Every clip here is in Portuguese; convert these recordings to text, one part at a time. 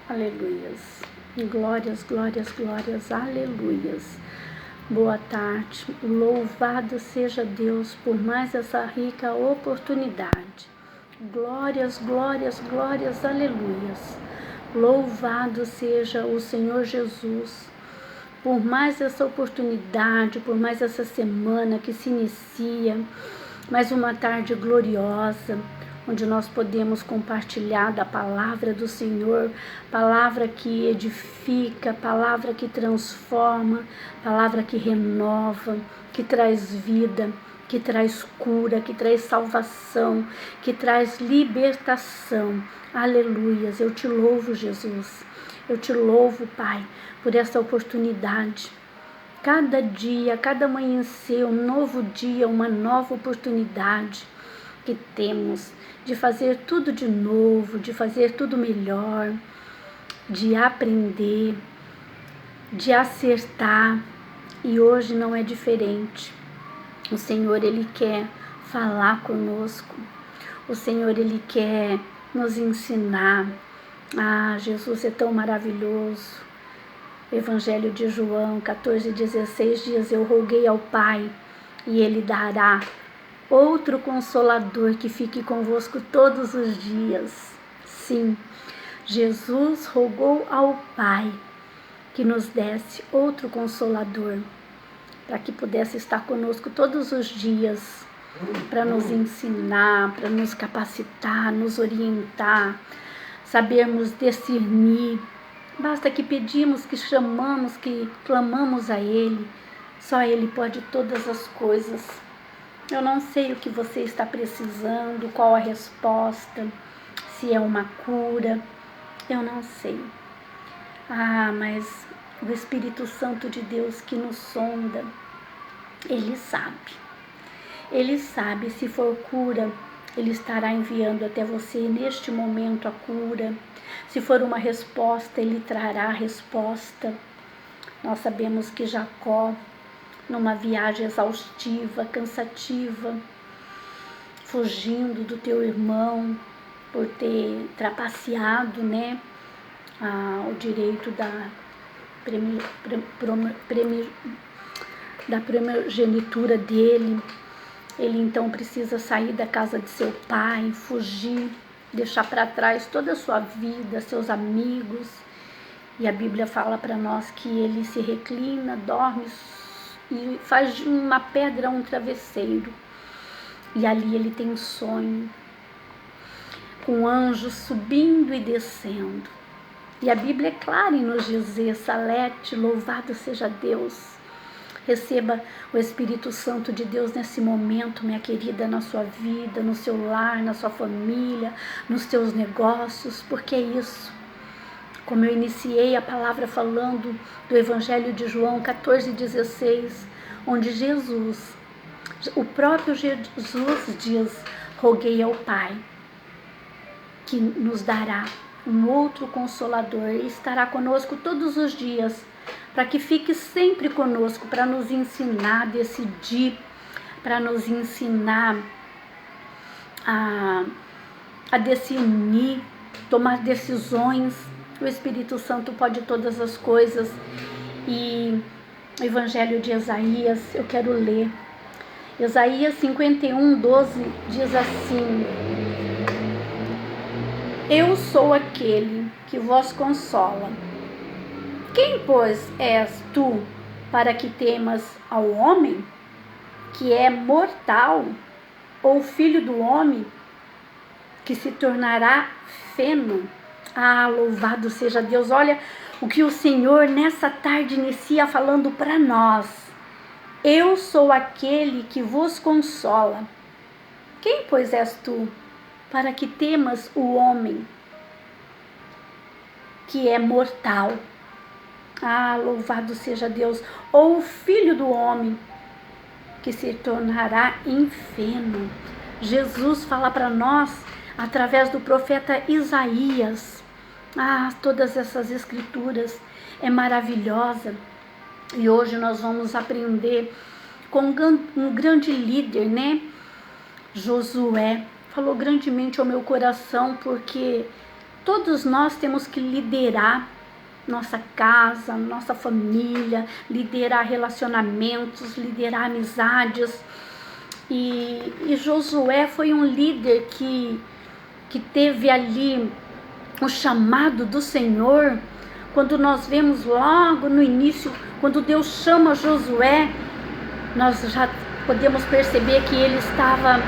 Aleluias. Glórias, glórias, glórias, aleluias. Boa tarde. Louvado seja Deus por mais essa rica oportunidade. Glórias, glórias, glórias, aleluias. Louvado seja o Senhor Jesus por mais essa oportunidade, por mais essa semana que se inicia, mais uma tarde gloriosa, onde nós podemos compartilhar da palavra do Senhor, palavra que edifica, palavra que transforma, palavra que renova, que traz vida, que traz cura, que traz salvação, que traz libertação. Aleluias, eu te louvo, Jesus. Eu te louvo, Pai, por essa oportunidade. Cada dia, cada amanhecer, um novo dia, uma nova oportunidade que temos de fazer tudo de novo, de fazer tudo melhor, de aprender, de acertar. E hoje não é diferente. O Senhor, Ele quer falar conosco. O Senhor, Ele quer nos ensinar. Ah, Jesus é tão maravilhoso. Evangelho de João 14:16 diz: eu roguei ao Pai e Ele dará outro Consolador que fique convosco todos os dias. Sim, Jesus rogou ao Pai que nos desse outro Consolador, para que pudesse estar conosco todos os dias, para nos ensinar, para nos capacitar, nos orientar, sabermos discernir. Basta que pedimos, que chamamos, que clamamos a Ele. Só Ele pode todas as coisas. Eu não sei o que você está precisando, qual a resposta, se é uma cura, eu não sei. Ah, mas o Espírito Santo de Deus que nos sonda, Ele sabe. Ele sabe, se for cura, Ele estará enviando até você neste momento a cura. Se for uma resposta, Ele trará a resposta. Nós sabemos que Jacó, numa viagem exaustiva, cansativa, fugindo do teu irmão, por ter trapaceado, o direito da primogenitura dele, ele então precisa sair da casa de seu pai, fugir, deixar para trás toda a sua vida, seus amigos. E a Bíblia fala para nós que ele se reclina, dorme e faz de uma pedra um travesseiro. E ali ele tem um sonho, com anjos subindo e descendo. E a Bíblia é clara em nos dizer: Salete, louvado seja Deus. Receba o Espírito Santo de Deus nesse momento, minha querida, na sua vida, no seu lar, na sua família, nos seus negócios, porque é isso. Como eu iniciei a palavra falando do Evangelho de João 14:16, onde Jesus, o próprio Jesus diz: roguei ao Pai, que nos dará um outro Consolador e estará conosco todos os dias, para que fique sempre conosco, para nos ensinar a decidir, para nos ensinar a discernir, tomar decisões. O Espírito Santo pode todas as coisas. E o Evangelho de Isaías, eu quero ler. Isaías 51:12 diz assim: eu sou aquele que vos consola. Quem, pois, és tu para que temas ao homem, que é mortal, ou filho do homem, que se tornará feno? Ah, louvado seja Deus. Olha o que o Senhor nessa tarde inicia falando para nós. Eu sou aquele que vos consola. Quem, pois, és tu para que temas o homem, que é mortal? Ah, louvado seja Deus. Ou o filho do homem, que se tornará feno. Jesus fala para nós através do profeta Isaías. Ah, todas essas escrituras é maravilhosa. E hoje nós vamos aprender com um grande líder, Josué. Falou grandemente ao meu coração, porque Todos nós temos que liderar nossa casa, nossa família, liderar relacionamentos, liderar amizades. E Josué foi um líder que teve ali o chamado do Senhor. Quando nós vemos logo no início, quando Deus chama Josué, nós já podemos perceber que ele estava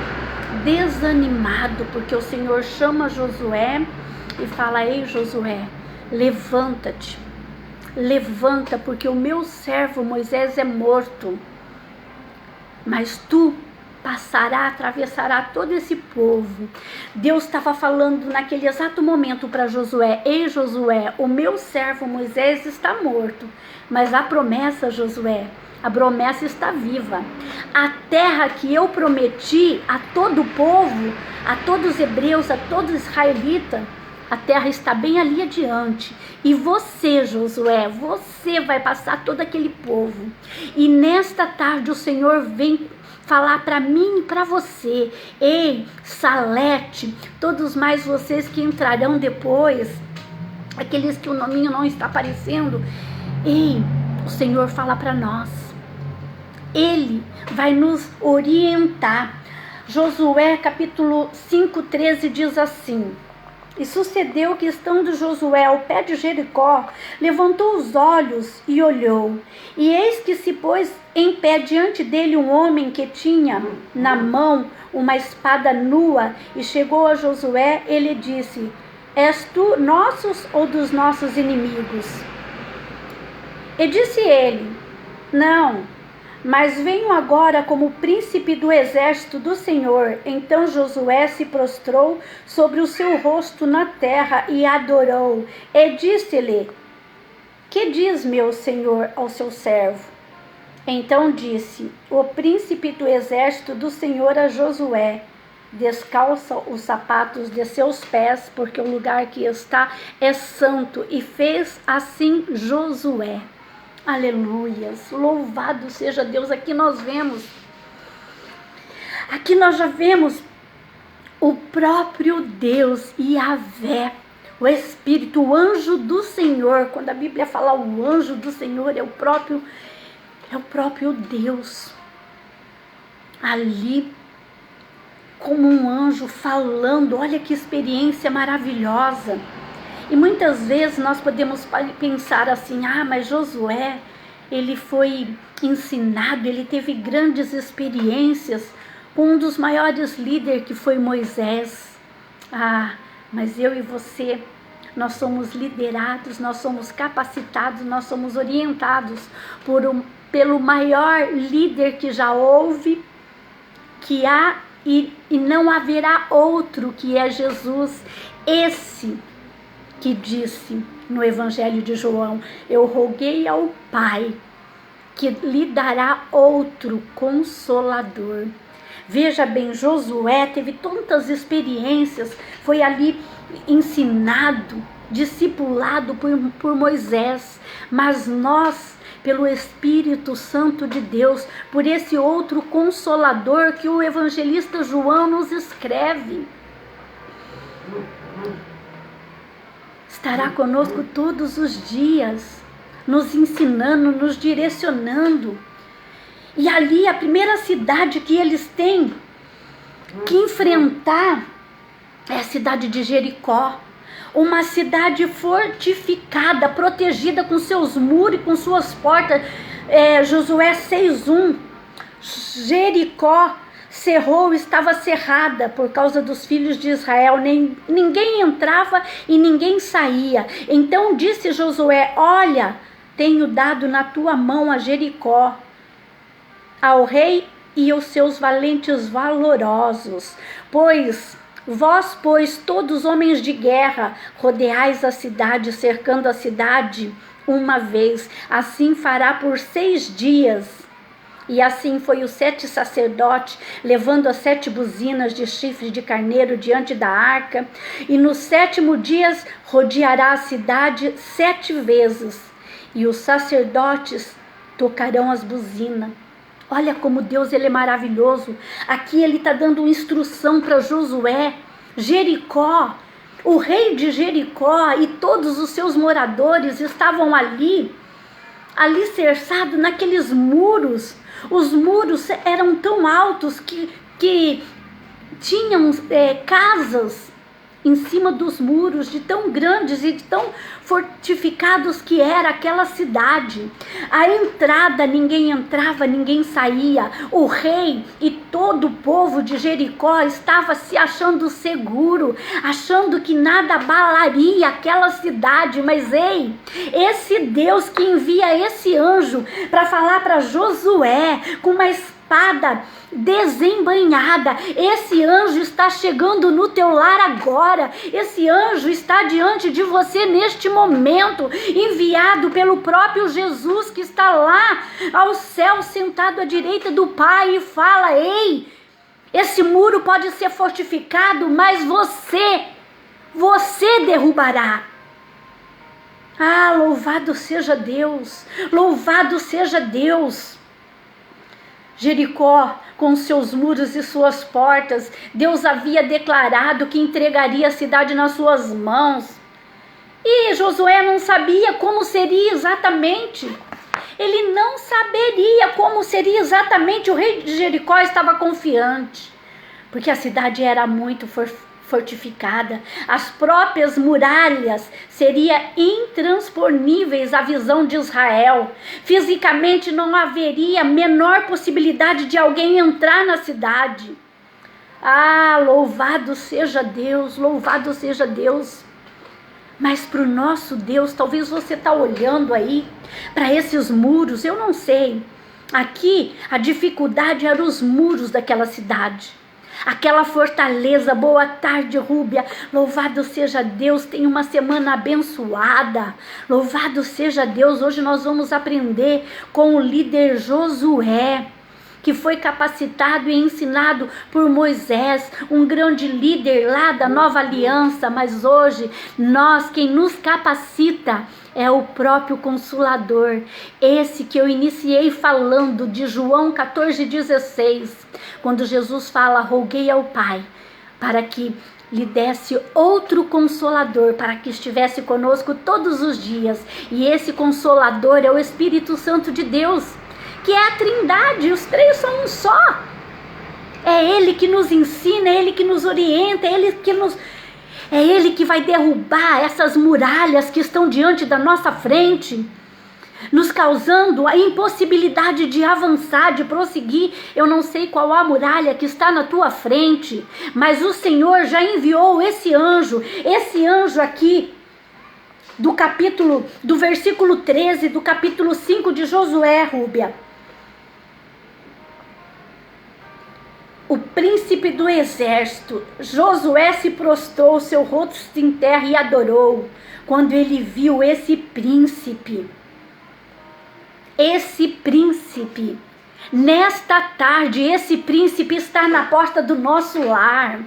desanimado, porque o Senhor chama Josué e fala: ei Josué, levanta-te, levanta, porque o meu servo Moisés é morto, mas tu atravessará todo esse povo. Deus estava falando naquele exato momento para Josué: ei Josué, o meu servo Moisés está morto, mas a promessa, Josué, a promessa está viva. A terra que eu prometi a todo o povo, a todos os hebreus, a todos os israelitas, a terra está bem ali adiante. E você, Josué, você vai passar todo aquele povo. E nesta tarde o Senhor vem falar para mim e para você: ei, Salete, todos mais vocês que entrarão depois, aqueles que o nominho não está aparecendo, ei, o Senhor fala para nós. Ele vai nos orientar. Josué capítulo 5:13 diz assim: e sucedeu que, estando Josué ao pé de Jericó, levantou os olhos e olhou, e eis que se pôs em pé diante dele um homem que tinha na mão uma espada nua, e chegou a Josué, ele disse: és tu nossos ou dos nossos inimigos? E disse ele: não, mas venho agora como príncipe do exército do Senhor. Então Josué se prostrou sobre o seu rosto na terra e adorou. E disse-lhe: que diz meu senhor ao seu servo? Então disse o príncipe do exército do Senhor a Josué: descalça os sapatos de seus pés, porque o lugar que está é santo. E fez assim Josué. Aleluias, louvado seja Deus. Aqui nós já vemos o próprio Deus, Yahvé, o Espírito, o anjo do Senhor. Quando a Bíblia fala o anjo do Senhor, é o próprio Deus ali como um anjo falando. Olha que experiência maravilhosa. E muitas vezes nós podemos pensar assim: mas Josué, ele foi ensinado, ele teve grandes experiências com um dos maiores líderes, que foi Moisés. Mas eu e você, nós somos liderados, nós somos capacitados, nós somos orientados pelo maior líder que já houve, que há e não haverá outro, que é Jesus. Esse que disse no Evangelho de João: eu roguei ao Pai que lhe dará outro Consolador. Veja bem, Josué teve tantas experiências, foi ali ensinado, discipulado por Moisés, mas nós, pelo Espírito Santo de Deus, por esse outro Consolador que o evangelista João nos escreve, estará conosco todos os dias, nos ensinando, nos direcionando. E ali a primeira cidade que eles têm que enfrentar é a cidade de Jericó. Uma cidade fortificada, protegida com seus muros e com suas portas. Josué 6:1. Jericó estava cerrada por causa dos filhos de Israel, ninguém entrava e ninguém saía. Então disse Josué: olha, tenho dado na tua mão a Jericó, ao rei e aos seus valentes valorosos. Vós, todos homens de guerra, rodeais a cidade, cercando a cidade uma vez. Assim fará por 6 dias. E assim foi os 7 sacerdotes, levando as 7 buzinas de chifre de carneiro diante da arca. E no 7º dia rodeará a cidade 7 vezes. E os sacerdotes tocarão as buzinas. Olha como Deus, ele é maravilhoso. Aqui ele está dando instrução para Josué. Jericó, O rei de Jericó e todos os seus moradores estavam ali alicerçados naqueles muros. Os muros eram tão altos que tinham casas em cima dos muros, de tão grandes e de tão fortificados que era aquela cidade. A entrada, ninguém entrava, ninguém saía. O rei e todo o povo de Jericó estava se achando seguro, achando que nada abalaria aquela cidade. Mas ei, esse Deus que envia esse anjo para falar para Josué com uma espada desembainhada, esse anjo está chegando no teu lar agora. Esse anjo está diante de você neste momento, enviado pelo próprio Jesus, que está lá ao céu sentado à direita do Pai, e fala: ei, esse muro pode ser fortificado, mas você derrubará. Ah, louvado seja Deus, louvado seja Deus. Jericó, com seus muros e suas portas, Deus havia declarado que entregaria a cidade nas suas mãos. E Josué não sabia como seria exatamente. Ele não saberia como seria exatamente. O rei de Jericó estava confiante, porque a cidade era muito fortificada. As próprias muralhas seriam intransponíveis à visão de Israel. Fisicamente não haveria menor possibilidade de alguém entrar na cidade. Ah, louvado seja Deus, louvado seja Deus. Mas para o nosso Deus, talvez você está olhando aí para esses muros, eu não sei. Aqui a dificuldade era os muros daquela cidade. Aquela fortaleza. Boa tarde, Rúbia. Louvado seja Deus, tem uma semana abençoada. Louvado seja Deus. Hoje nós vamos aprender com o líder Josué, que foi capacitado e ensinado por Moisés, um grande líder lá da Nova Aliança. Mas hoje, quem nos capacita é o próprio Consolador, esse que eu iniciei falando de João 14,16, quando Jesus fala: roguei ao Pai para que lhe desse outro Consolador, para que estivesse conosco todos os dias. E esse Consolador é o Espírito Santo de Deus, que é a Trindade. Os três são um só. É Ele que nos ensina, é Ele que nos orienta, é Ele que vai derrubar essas muralhas que estão diante da nossa frente, nos causando a impossibilidade de avançar, de prosseguir. Eu não sei qual a muralha que está na tua frente, mas o Senhor já enviou esse anjo aqui, do versículo 13, do capítulo 5 de Josué, Rúbia. O príncipe do exército, Josué, se prostrou, seu rosto em terra, e adorou, quando ele viu esse príncipe. Nesta tarde, esse príncipe está na porta do nosso lar,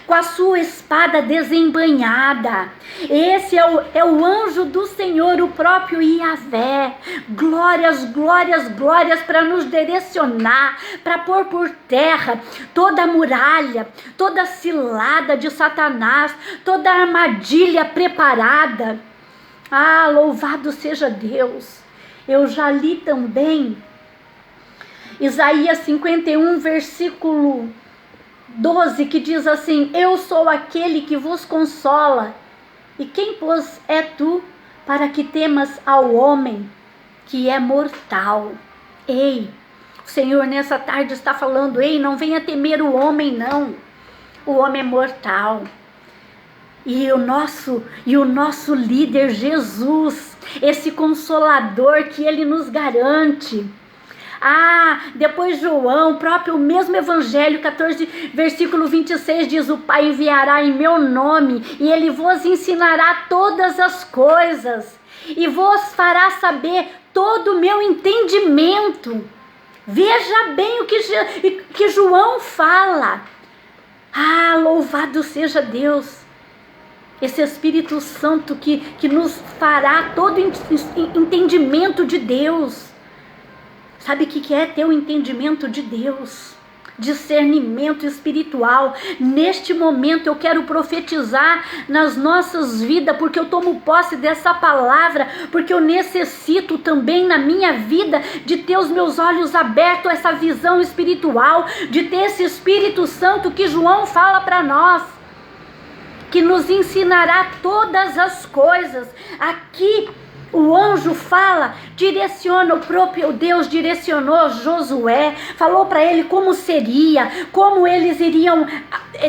com a sua espada desembainhada. Esse é o anjo do Senhor, o próprio Yahvé. Glórias, glórias, glórias, para nos direcionar, para pôr por terra toda a muralha, toda a cilada de Satanás, toda a armadilha preparada. Ah, louvado seja Deus. Eu já li também Isaías 51, versículo 12, que diz assim: eu sou aquele que vos consola. E quem, pois, é tu para que temas ao homem que é mortal? Ei, o Senhor nessa tarde está falando: ei, não venha temer o homem, não. O homem é mortal. E o nosso líder Jesus, esse Consolador que Ele nos garante. Ah, depois João, o mesmo Evangelho 14, versículo 26 diz: o Pai enviará em meu nome, e Ele vos ensinará todas as coisas, e vos fará saber todo o meu entendimento. Veja bem o que João fala. Ah, louvado seja Deus. Esse Espírito Santo que nos fará todo entendimento de Deus. Sabe o que é ter o entendimento de Deus? discernimento espiritual. Neste momento eu quero profetizar nas nossas vidas, porque eu tomo posse dessa palavra, porque eu necessito também na minha vida de ter os meus olhos abertos a essa visão espiritual, de ter esse Espírito Santo que João fala para nós, que nos ensinará todas as coisas. Aqui o anjo fala, direciona, o próprio Deus direcionou Josué, falou para ele como seria, como eles iriam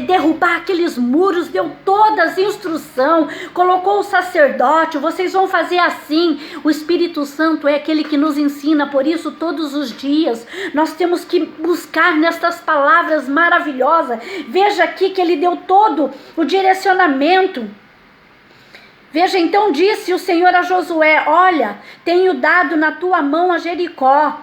derrubar aqueles muros, deu todas as instruções, colocou o sacerdote, vocês vão fazer assim. O Espírito Santo é aquele que nos ensina, por isso todos os dias nós temos que buscar nestas palavras maravilhosas. Veja aqui que ele deu todo o direcionamento. Veja, então disse o Senhor a Josué: olha, tenho dado na tua mão a Jericó,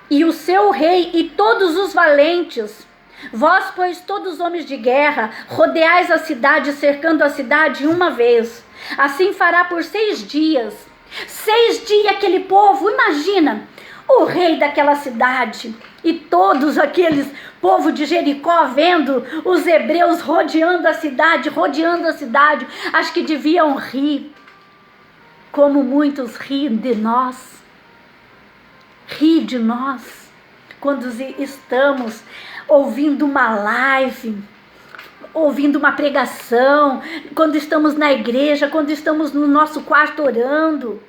e o seu rei e todos os valentes. Vós, pois, todos os homens de guerra, rodeais a cidade, cercando a cidade uma vez. Assim fará por 6 dias. 6 dias aquele povo, imagina, o rei daquela cidade e todos aqueles povo de Jericó vendo os hebreus rodeando a cidade, acho que deviam rir, como muitos riem de nós, quando estamos ouvindo uma live, ouvindo uma pregação, quando estamos na igreja, quando estamos no nosso quarto orando.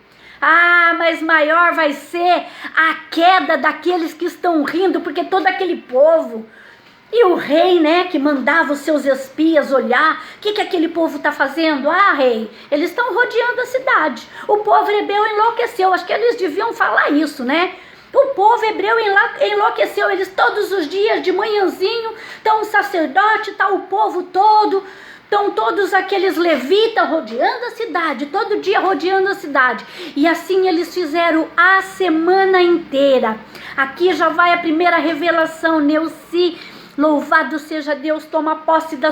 Ah, mas maior vai ser a queda daqueles que estão rindo, porque todo aquele povo, e o rei, né, que mandava os seus espias olhar, o que aquele povo está fazendo? Ah, rei, eles estão rodeando a cidade, o povo hebreu enlouqueceu, acho que eles deviam falar isso, né? O povo hebreu enlouqueceu, eles todos os dias de manhãzinho, está um sacerdote, está o povo todo, estão todos aqueles levitas rodeando a cidade, todo dia rodeando a cidade. E assim eles fizeram a semana inteira. Aqui já vai a primeira revelação, Neuci. Louvado seja Deus, toma posse da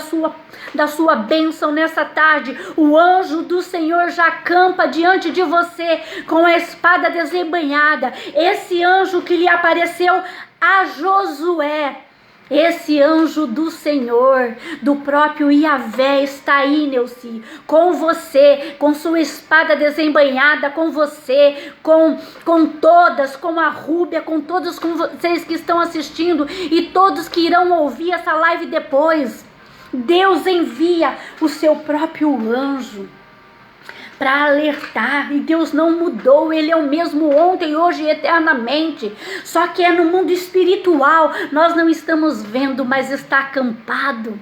sua bênção nessa tarde. O anjo do Senhor já acampa diante de você com a espada desembainhada. Esse anjo que lhe apareceu a Josué, esse anjo do Senhor, do próprio Yahvé, está aí, Neuci, com você, com sua espada desembainhada, com você, com todas, com a Rúbia, com todos com vocês que estão assistindo e todos que irão ouvir essa live depois. Deus envia o seu próprio anjo para alertar, e Deus não mudou, Ele é o mesmo ontem, hoje e eternamente, só que é no mundo espiritual, nós não estamos vendo, mas está acampado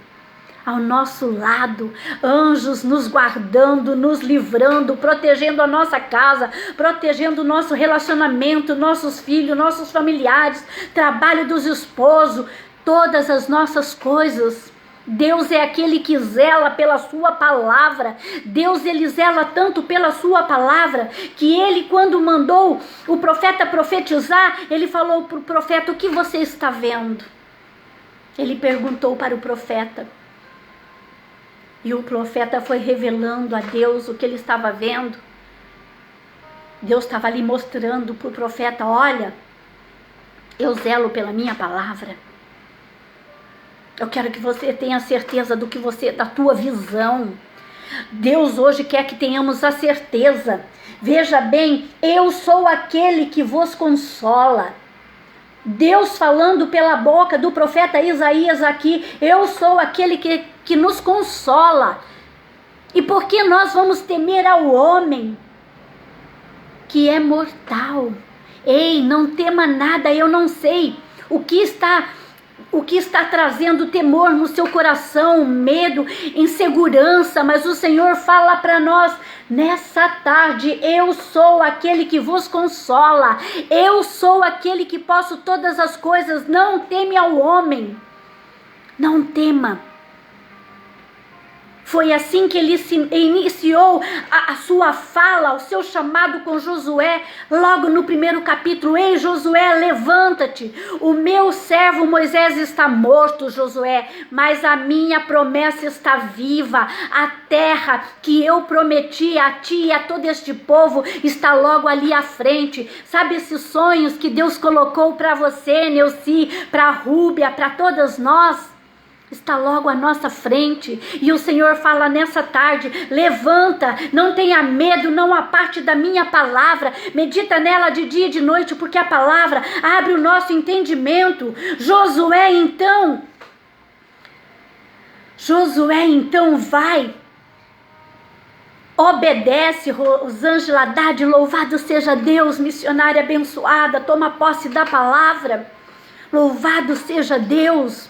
ao nosso lado, anjos nos guardando, nos livrando, protegendo a nossa casa, protegendo o nosso relacionamento, nossos filhos, nossos familiares, trabalho dos esposos, todas as nossas coisas. Deus é aquele que zela pela sua palavra. Deus, ele zela tanto pela sua palavra, que ele, quando mandou o profeta profetizar, ele falou para o profeta: o que você está vendo? Ele perguntou para o profeta. E o profeta foi revelando a Deus o que ele estava vendo. Deus estava ali mostrando para o profeta: olha, eu zelo pela minha palavra. Eu quero que você tenha certeza da tua visão. Deus hoje quer que tenhamos a certeza. Veja bem, eu sou aquele que vos consola. Deus falando pela boca do profeta Isaías aqui: eu sou aquele que nos consola. E por que nós vamos temer ao homem que é mortal? Ei, não tema nada, eu não sei o que está trazendo temor no seu coração, medo, insegurança, mas o Senhor fala para nós nessa tarde: eu sou aquele que vos consola, eu sou aquele que posso todas as coisas. Não teme ao homem, não tema. Foi assim que ele iniciou a sua fala, o seu chamado com Josué, logo no primeiro capítulo. Ei, Josué, levanta-te, o meu servo Moisés está morto, Josué, mas a minha promessa está viva. A terra que eu prometi a ti e a todo este povo está logo ali à frente. Sabe esses sonhos que Deus colocou para você, Neuci, para a Rúbia, para todas nós? Está logo à nossa frente, e o Senhor fala nessa tarde: levanta, não tenha medo, não aparte da minha palavra, medita nela de dia e de noite, porque a palavra abre o nosso entendimento. Josué então vai, obedece. Rosângela Haddad, louvado seja Deus, missionária abençoada, toma posse da palavra, louvado seja Deus.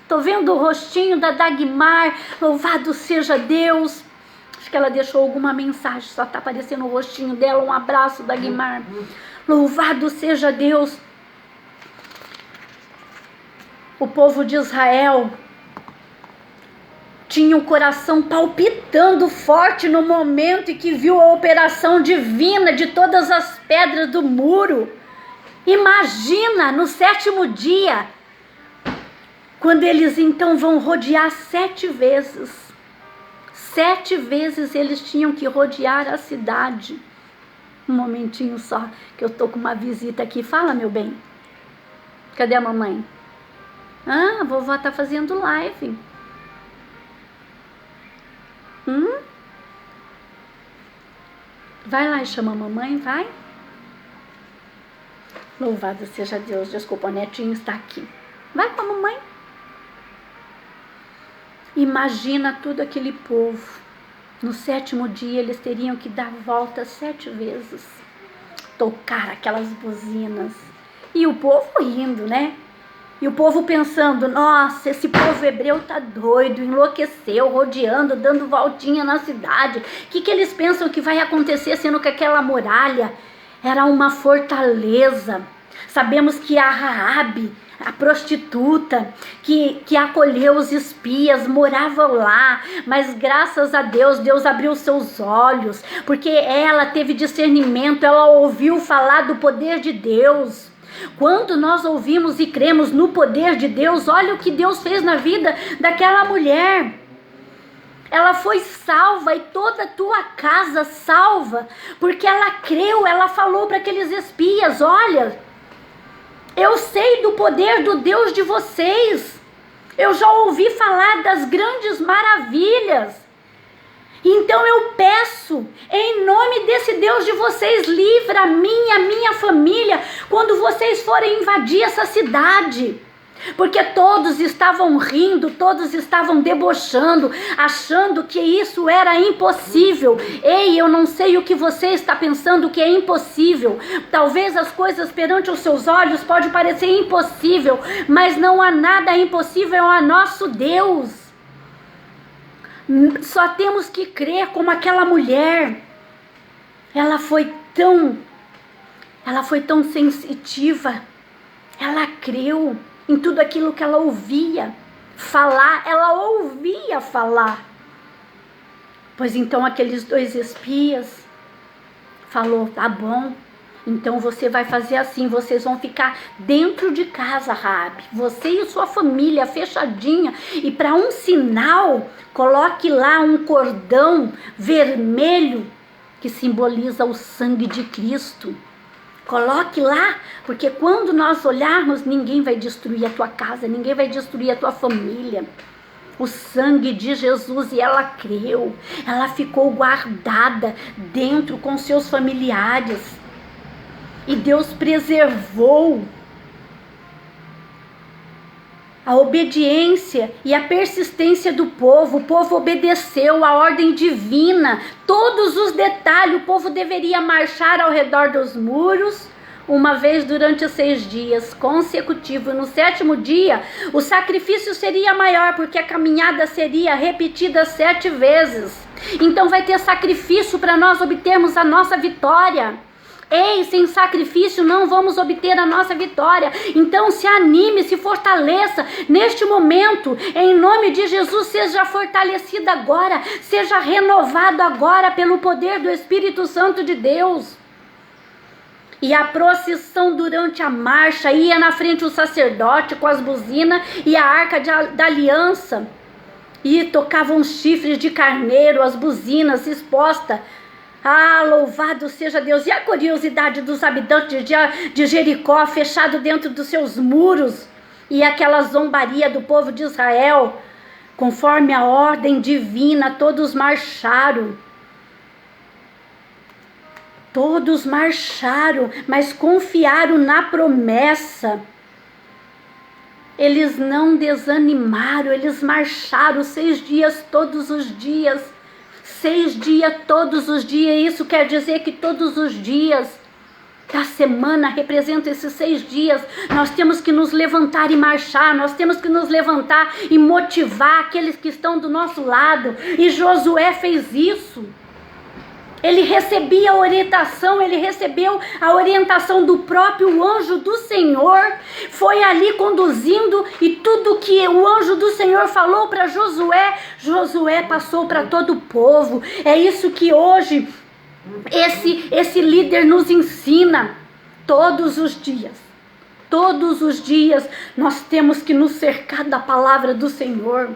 Estou vendo o rostinho da Dagmar, louvado seja Deus. Acho que ela deixou alguma mensagem, só está aparecendo o rostinho dela. Um abraço, Dagmar. Louvado seja Deus. O povo de Israel tinha o coração palpitando forte no momento em que viu a operação divina de todas as pedras do muro. Imagina, no 7º dia, quando eles então vão rodear 7 vezes. 7 vezes eles tinham que rodear a cidade. Um momentinho só, que eu tô com uma visita aqui. Fala, meu bem. Cadê a mamãe? A vovó tá fazendo live. Vai lá e chama a mamãe, vai. Louvado seja Deus. Desculpa, o netinho está aqui. Vai com a mamãe. Imagina todo aquele povo. No 7º dia eles teriam que dar volta 7 vezes, tocar aquelas buzinas, e o povo rindo, né? E o povo pensando: nossa, esse povo hebreu tá doido, enlouqueceu, rodeando, dando voltinha na cidade. O que eles pensam que vai acontecer, sendo que aquela muralha era uma fortaleza? Sabemos que a Raabe, a prostituta que acolheu os espias, morava lá, mas graças a Deus, Deus abriu seus olhos, porque ela teve discernimento, ela ouviu falar do poder de Deus. Quando nós ouvimos e cremos no poder de Deus, olha o que Deus fez na vida daquela mulher. Ela foi salva, e toda a tua casa salva, porque ela creu. Ela falou para aqueles espias: olha, eu sei do poder do Deus de vocês. Eu já ouvi falar das grandes maravilhas. Então eu peço, em nome desse Deus de vocês, livra a minha família, quando vocês forem invadir essa cidade. Porque todos estavam rindo, todos estavam debochando, achando que isso era impossível. Ei, eu não sei o que você está pensando que é impossível. Talvez as coisas perante os seus olhos podem parecer impossível, mas não há nada impossível a nosso Deus. Só temos que crer como aquela mulher. Ela foi tão sensitiva. Ela creu em tudo aquilo que ela ouvia falar. Ela ouvia falar. Pois então aqueles 2 espias falou: tá bom, então você vai fazer assim, vocês vão ficar dentro de casa, Raabe, você e sua família, fechadinha, e para um sinal, coloque lá um cordão vermelho que simboliza o sangue de Cristo. Coloque lá, porque quando nós olharmos, ninguém vai destruir a tua casa, ninguém vai destruir a tua família. O sangue de Jesus, e ela creu, ela ficou guardada dentro com seus familiares, e Deus preservou. A obediência e a persistência do povo. O povo obedeceu a ordem divina, todos os detalhes. O povo deveria marchar ao redor dos muros uma vez durante 6 dias consecutivos. No 7º dia, o sacrifício seria maior, porque a caminhada seria repetida 7 vezes. Então vai ter sacrifício para nós obtermos a nossa vitória. Ei, sem sacrifício não vamos obter a nossa vitória. Então se anime, se fortaleça neste momento. Em nome de Jesus, seja fortalecida agora. Seja renovado agora pelo poder do Espírito Santo de Deus. E a procissão durante a marcha, ia na frente o sacerdote com as buzinas e a arca da aliança. E tocavam chifres de carneiro, as buzinas expostas. Ah, louvado seja Deus. E a curiosidade dos habitantes de Jericó, fechado dentro dos seus muros, e aquela zombaria do povo de Israel, conforme a ordem divina, todos marcharam. Todos marcharam, mas confiaram na promessa. Eles não desanimaram, eles marcharam 6 dias todos os dias. 6 dias todos os dias, isso quer dizer que todos os dias da semana representam esses 6 dias. Nós temos que nos levantar e marchar, nós temos que nos levantar e motivar aqueles que estão do nosso lado. E Josué fez isso. Ele recebia a orientação, ele recebeu a orientação do próprio anjo do Senhor, foi ali conduzindo, e tudo que o anjo do Senhor falou para Josué, Josué passou para todo o povo. É isso que hoje esse líder nos ensina todos os dias. Todos os dias nós temos que nos cercar da palavra do Senhor.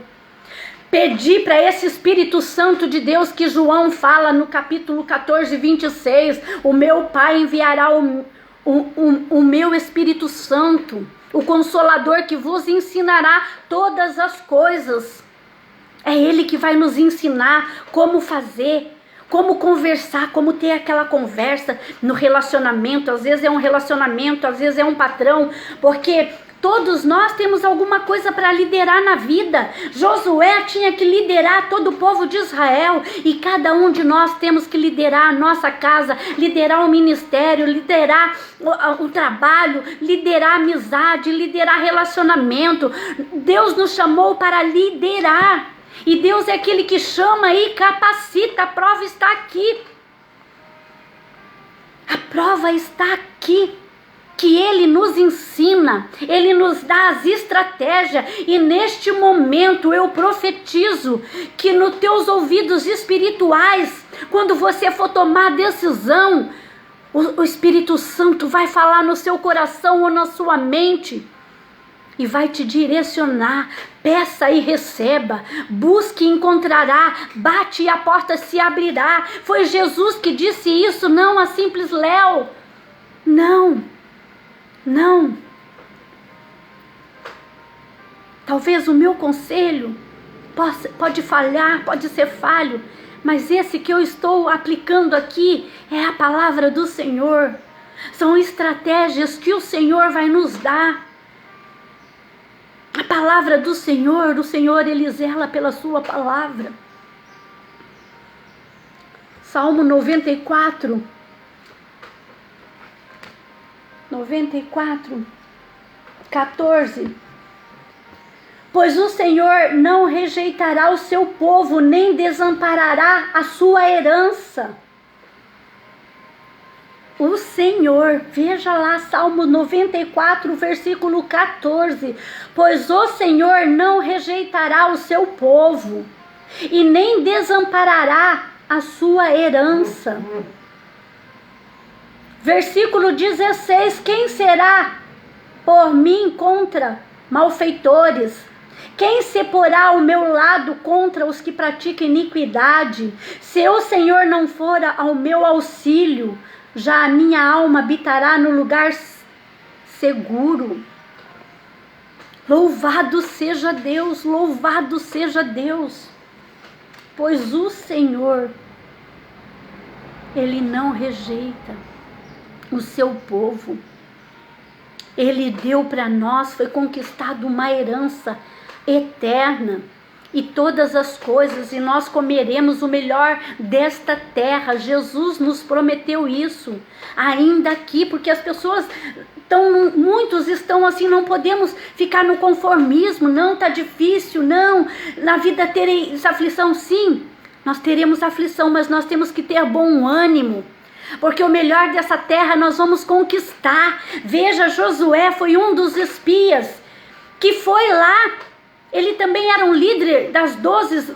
Pedir para esse Espírito Santo de Deus que João fala no capítulo 14, 26. O meu Pai enviará o meu Espírito Santo, o Consolador, que vos ensinará todas as coisas. É Ele que vai nos ensinar como fazer, como conversar, como ter aquela conversa no relacionamento. Às vezes é um relacionamento, às vezes é um patrão, porque todos nós temos alguma coisa para liderar na vida. Josué tinha que liderar todo o povo de Israel, e cada um de nós temos que liderar a nossa casa, liderar o ministério, liderar o trabalho, liderar a amizade, liderar relacionamento. Deus nos chamou para liderar, e Deus é aquele que chama e capacita. A prova está aqui. A prova está aqui. Que Ele nos ensina, Ele nos dá as estratégias, e neste momento eu profetizo que nos teus ouvidos espirituais, quando você for tomar decisão, o Espírito Santo vai falar no seu coração ou na sua mente, e vai te direcionar. Peça e receba, busque e encontrará, bate e a porta se abrirá. Foi Jesus que disse isso, não a simples Léo. Não. Talvez o meu conselho pode falhar, pode ser falho, mas esse que eu estou aplicando aqui é a palavra do Senhor. São estratégias que o Senhor vai nos dar. A palavra do Senhor, o Senhor, Ele zela pela sua palavra. Salmo 94, 14. Pois o Senhor não rejeitará o seu povo, nem desamparará a sua herança. O Senhor, veja lá, Salmo 94, versículo 14. Pois o Senhor não rejeitará o seu povo, e nem desamparará a sua herança. Versículo 16, quem será por mim contra malfeitores? Quem se porá ao meu lado contra os que praticam iniquidade? Se o Senhor não for ao meu auxílio, já a minha alma habitará no lugar seguro. Louvado seja Deus, louvado seja Deus. Pois o Senhor, Ele não rejeita o seu povo. Ele deu para nós, foi conquistado uma herança eterna, e todas as coisas, e nós comeremos o melhor desta terra. Jesus nos prometeu isso, ainda aqui, porque as pessoas muitos estão assim, não podemos ficar no conformismo, não, tá difícil, não, na vida tereis aflição. Sim, nós teremos aflição, mas nós temos que ter bom ânimo. porque o melhor dessa terra nós vamos conquistar. Veja, Josué foi um dos espias que foi lá. Ele também era um líder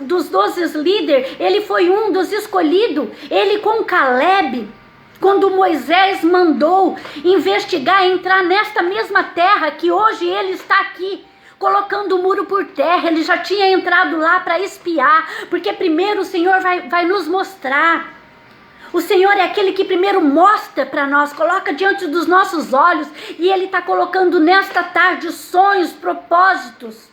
dos 12 líderes. Ele foi um dos escolhidos. Ele com Caleb, quando Moisés mandou investigar, entrar nesta mesma terra que hoje ele está aqui, colocando o muro por terra. Ele já tinha entrado lá para espiar, porque primeiro o Senhor vai nos mostrar. O Senhor é aquele que primeiro mostra para nós, coloca diante dos nossos olhos, e Ele está colocando nesta tarde sonhos, propósitos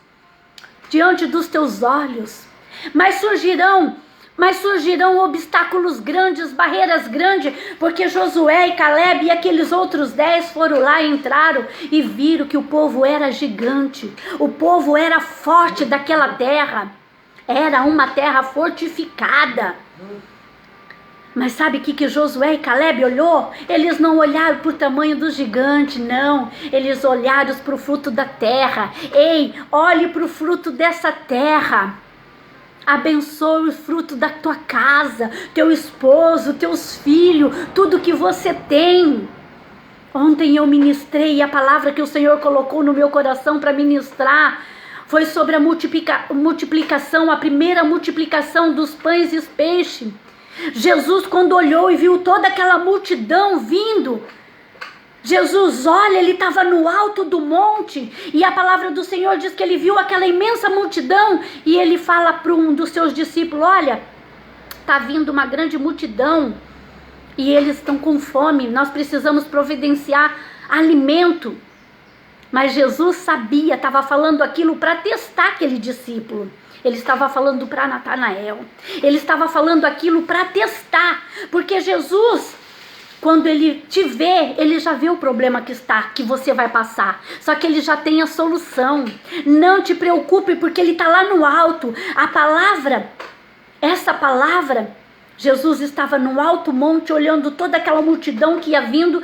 diante dos teus olhos. Mas surgirão obstáculos grandes, barreiras grandes, porque Josué e Caleb e aqueles outros 10 foram lá, entraram e viram que o povo era gigante, o povo era forte daquela terra, era uma terra fortificada. Mas sabe o que Josué e Caleb olhou? Eles não olharam para o tamanho do gigante, não. Eles olharam para o fruto da terra. Ei, olhe para o fruto dessa terra. Abençoe o fruto da tua casa, teu esposo, teus filhos, tudo que você tem. Ontem eu ministrei, e a palavra que o Senhor colocou no meu coração para ministrar foi sobre a multiplicação, a primeira multiplicação dos pães e peixes. Jesus, quando olhou e viu toda aquela multidão vindo, Jesus, olha, ele estava no alto do monte, e a palavra do Senhor diz que ele viu aquela imensa multidão, e ele fala para um dos seus discípulos: olha, está vindo uma grande multidão, e eles estão com fome, nós precisamos providenciar alimento. Mas Jesus sabia, estava falando aquilo para testar aquele discípulo. Ele estava falando para Natanael. Ele estava falando aquilo para testar. Porque Jesus, quando ele te vê, ele já vê o problema que você vai passar. Só que ele já tem a solução. Não te preocupe, porque ele está lá no alto. Essa palavra, Jesus estava no alto monte, olhando toda aquela multidão que ia vindo.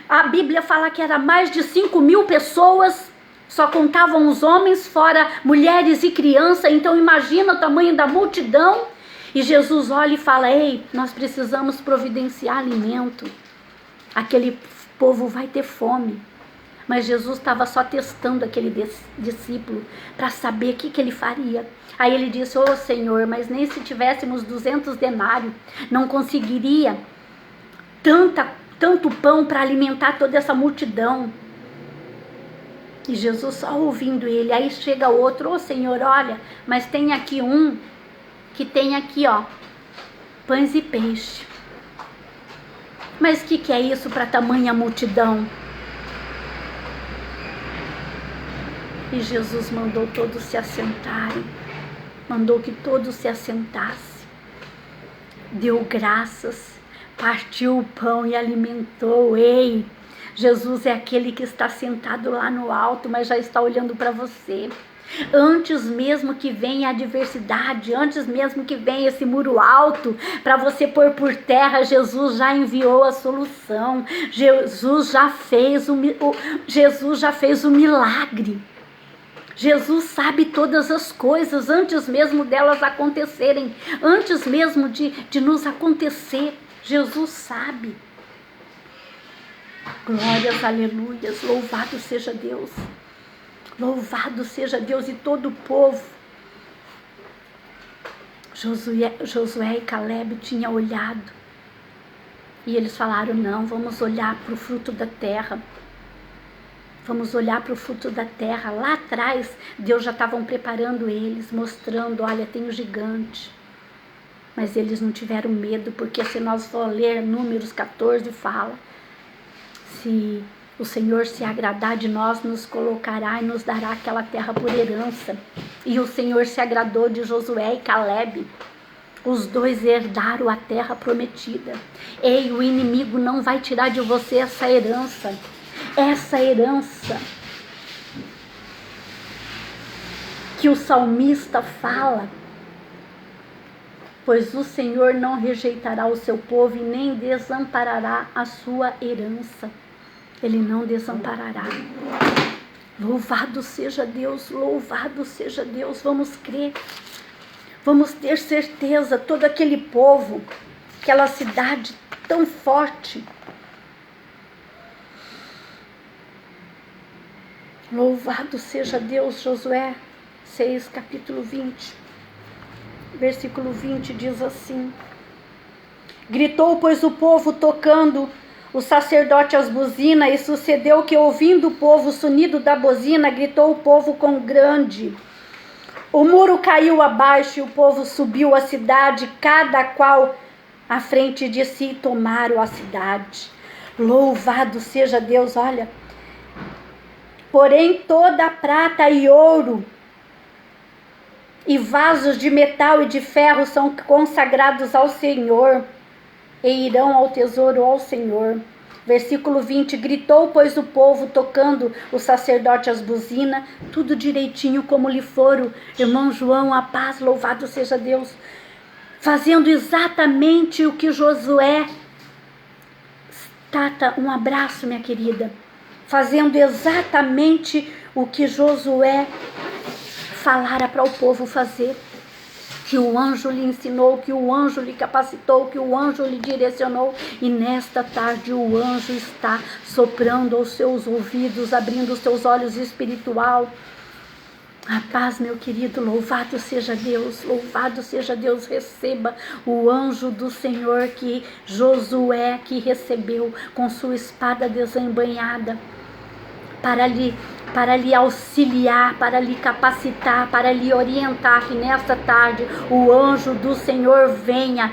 A Bíblia fala que era mais de 5.000 pessoas. Só contavam os homens, fora mulheres e crianças. Então imagina o tamanho da multidão. E Jesus olha e fala: ei, nós precisamos providenciar alimento. Aquele povo vai ter fome. Mas Jesus estava só testando aquele discípulo para saber o que ele faria. Aí ele disse: ô Senhor, mas nem se tivéssemos 200 denários, não conseguiria tanto pão para alimentar toda essa multidão. E Jesus só ouvindo ele. Aí chega outro: ô Senhor, olha, mas tem aqui um que tem aqui, ó, pães e peixe. Mas o que é isso para tamanha multidão? E Jesus mandou todos se assentarem. Mandou que todos se assentassem. Deu graças, partiu o pão e alimentou. Ei, Jesus é aquele que está sentado lá no alto, mas já está olhando para você. Antes mesmo que venha a adversidade, antes mesmo que venha esse muro alto para você pôr por terra, Jesus já enviou a solução. Jesus já fez o milagre. Jesus sabe todas as coisas antes mesmo delas acontecerem, antes mesmo de nos acontecer. Jesus sabe. Glórias, aleluias, louvado seja Deus. Louvado seja Deus. E todo o povo, Josué e Caleb tinham olhado. E eles falaram: não, vamos olhar para o fruto da terra. Vamos olhar para o fruto da terra. Lá atrás, Deus já estavam preparando eles, mostrando: olha, tem um gigante. Mas eles não tiveram medo, porque se nós for ler Números 14, fala: se o Senhor se agradar de nós, nos colocará e nos dará aquela terra por herança. E o Senhor se agradou de Josué e Caleb. Os dois herdaram a terra prometida. Ei, o inimigo não vai tirar de você essa herança. Essa herança que o salmista fala: pois o Senhor não rejeitará o seu povo e nem desamparará a sua herança. Ele não desamparará. Louvado seja Deus, louvado seja Deus. Vamos crer, vamos ter certeza. Todo aquele povo, aquela cidade tão forte. Louvado seja Deus. Josué 6, capítulo 20, versículo 20 diz assim: gritou, pois, o povo, tocando o sacerdote as buzinas, e sucedeu que, ouvindo o povo o sonido da buzina, gritou o povo com grande. O muro caiu abaixo e o povo subiu a cidade, cada qual à frente de si, tomaram a cidade. Louvado seja Deus. Olha, porém toda a prata e ouro e vasos de metal e de ferro são consagrados ao Senhor, e irão ao tesouro ao Senhor. Versículo 20, gritou, pois, o povo, tocando o sacerdote as buzinas, tudo direitinho como lhe foram. Irmão João, a paz, louvado seja Deus, fazendo exatamente o que Josué, Tata, um abraço, minha querida, fazendo exatamente o que Josué falara para o povo fazer, que o anjo lhe ensinou, que o anjo lhe capacitou, que o anjo lhe direcionou. E nesta tarde o anjo está soprando aos seus ouvidos, abrindo os seus olhos espiritual. A paz, meu querido, louvado seja Deus, louvado seja Deus. Receba o anjo do Senhor que Josué que recebeu com sua espada desembainhada, para lhe auxiliar, para lhe capacitar, para lhe orientar, que nesta tarde o anjo do Senhor venha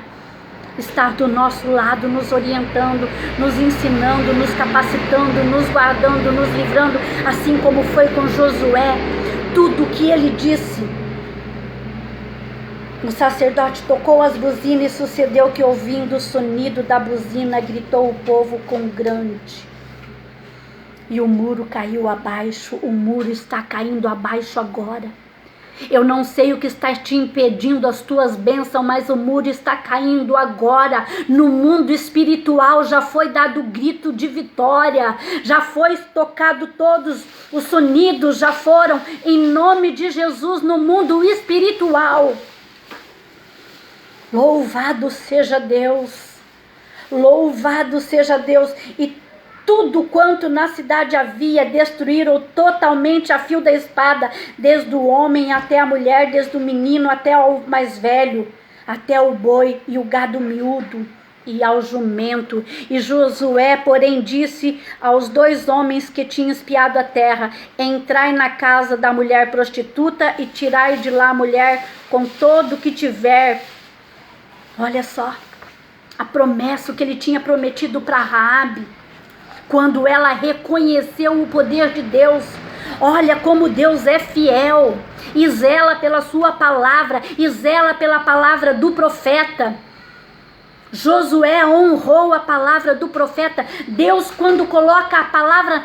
estar do nosso lado, nos orientando, nos ensinando, nos capacitando, nos guardando, nos livrando, assim como foi com Josué. Tudo o que ele disse, o sacerdote tocou as buzinas, e sucedeu que, ouvindo o sonido da buzina, gritou o povo com grande. E o muro caiu abaixo. O muro está caindo abaixo agora. Eu não sei o que está te impedindo as tuas bênçãos, mas o muro está caindo agora. No mundo espiritual já foi dado grito de vitória, já foi tocado todos os sonidos, já foram, em nome de Jesus, no mundo espiritual. Louvado seja Deus, louvado seja Deus. E tudo quanto na cidade havia, destruíram totalmente a fio da espada, desde o homem até a mulher, desde o menino até o mais velho, até o boi e o gado miúdo e ao jumento. E Josué, porém, disse aos 2 homens que tinham espiado a terra: entrai na casa da mulher prostituta e tirai de lá a mulher com todo o que tiver. Olha só, a promessa que ele tinha prometido para Raabe, quando ela reconheceu o poder de Deus. Olha como Deus é fiel e zela pela sua palavra, e zela pela palavra do profeta. Josué honrou a palavra do profeta. Deus, quando coloca a palavra,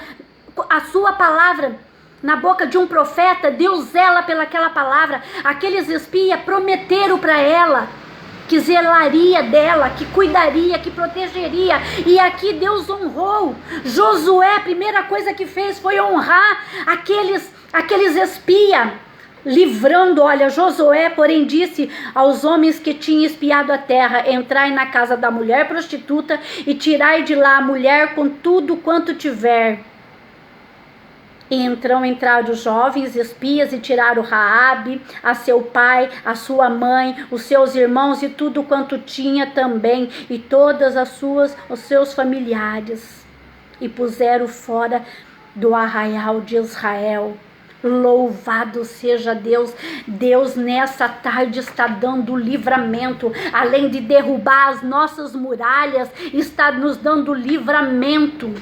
a sua palavra na boca de um profeta, Deus zela pelaquela palavra. Aqueles espias prometeram para ela que zelaria dela, que cuidaria, que protegeria. E aqui Deus honrou. Josué, a primeira coisa que fez foi honrar aqueles espias, livrando. Olha, Josué, porém, disse aos homens que tinham espiado a terra: entrai na casa da mulher prostituta e tirai de lá a mulher com tudo quanto tiver. E entraram os jovens espias e tiraram Raabe, a seu pai, a sua mãe, os seus irmãos e tudo quanto tinha também, e todas os seus familiares, e puseram fora do arraial de Israel. Louvado seja Deus. Deus nessa tarde está dando livramento. Além de derrubar as nossas muralhas, está nos dando livramento.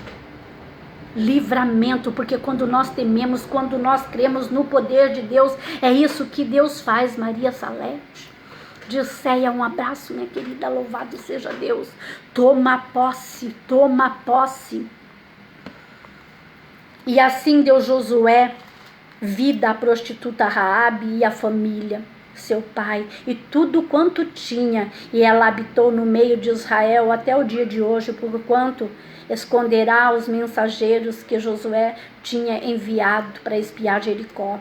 Livramento, porque quando nós tememos, quando nós cremos no poder de Deus, é isso que Deus faz. Maria Salete, Disseia, um abraço, minha querida, louvado seja Deus. Toma posse, toma posse. E assim deu Josué vida à prostituta Raabe e à família, seu pai, e tudo quanto tinha, e ela habitou no meio de Israel até o dia de hoje, porquanto esconderá os mensageiros que Josué tinha enviado para espiar Jericó.